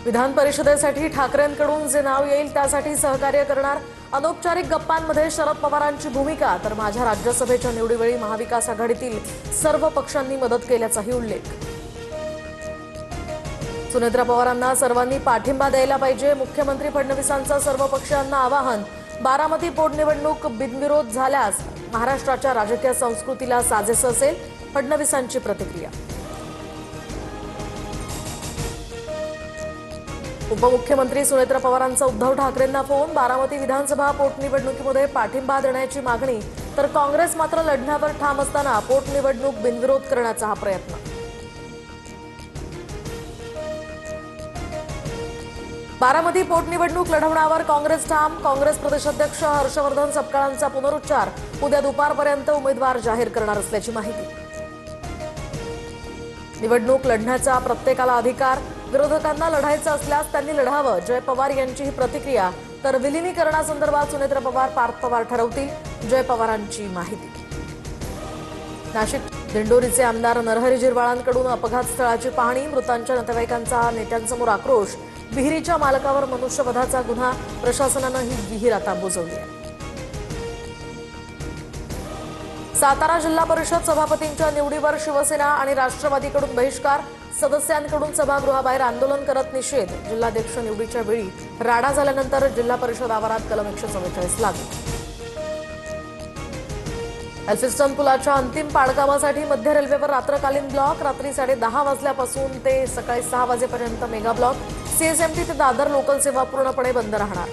विधान परिषदेसाठी ठाकरेंकडून जे नाव येईल त्यासाठी सहकार्य करणार। अनौपचारिक गप्पांमध्ये शरद पवारांची भूमिका, तर माझ्या राज्यसभेच्या निवडीवेळी महाविकास आघाडीतील सर्व पक्षांनी मदत केल्याचाही उल्लेख। सुनेत्रा पवारांना सर्वांनी पाठिंबा द्यायला पाहिजे, मुख्यमंत्री फडणवीसांचं सर्व पक्षांना आवाहन। बारामती पोटनिवडणूक बिनविरोध झाल्यास महाराष्ट्राच्या राजकीय संस्कृतीला साजेसं असेल, फडणवीसांची प्रतिक्रिया। उपमुख्यमंत्री सुनेत्रा पवारांचा उद्धव ठाकरेंना फोन, बारामती विधानसभा पोटनिवडणुकीमध्ये पाठिंबा देण्याची मागणी, तर काँग्रेस मात्र लढण्यावर ठाम असताना पोटनिवडणूक बिनविरोध करण्याचा हा प्रयत्न। बारामती पोटनिवडणूक लढवण्यावर काँग्रेस ठाम, काँग्रेस प्रदेशाध्यक्ष हर्षवर्धन सपकाळांचा पुनरुच्चार, उद्या दुपारपर्यंत उमेदवार जाहीर करणार असल्याची माहिती। निवडणूक लढण्याचा प्रत्येकाला अधिकार, विरोधकांना लढायचं असल्यास त्यांनी लढावं, जय पवार यांची ही प्रतिक्रिया। तर विलिनीकरणासंदर्भात सुनेत्रा पवार पार्थ पवार ठरवतील, जय पवारांची माहिती। नाशिक दिंडोरीचे आमदार नरहरी झिरवाळांकडून अपघात स्थळाची पाहणी, मृतांच्या नातेवाईकांचा नेत्यांसमोर आक्रोश, विहिरीच्या मालकावर मनुष्यवधाचा गुन्हा, प्रशासनानं ही विहीर आता बुजवली आहे। सातारा जिल्हा परिषद सभापतींच्या निवडीवर शिवसेना आणि राष्ट्रवादीकडून बहिष्कार, सदस्यांकडून सभागृहाबाहेर आंदोलन करत निषेध, जिल्हाध्यक्ष निवडीच्या वेळी राडा झाल्यानंतर जिल्हा परिषद आवारात कलम 144 लागू। एल्फिस्टन पुलाच्या अंतिम पाडकामासाठी मध्य रेल्वेवर रात्रकालीन ब्लॉक, रात्री 10:30 वाजल्यापासून ते सकाळी 6 वाजेपर्यंत मेगा ब्लॉक। सीएसएमटी ते दादर लोकल सेवा पूर्णपणे बंद राहणार।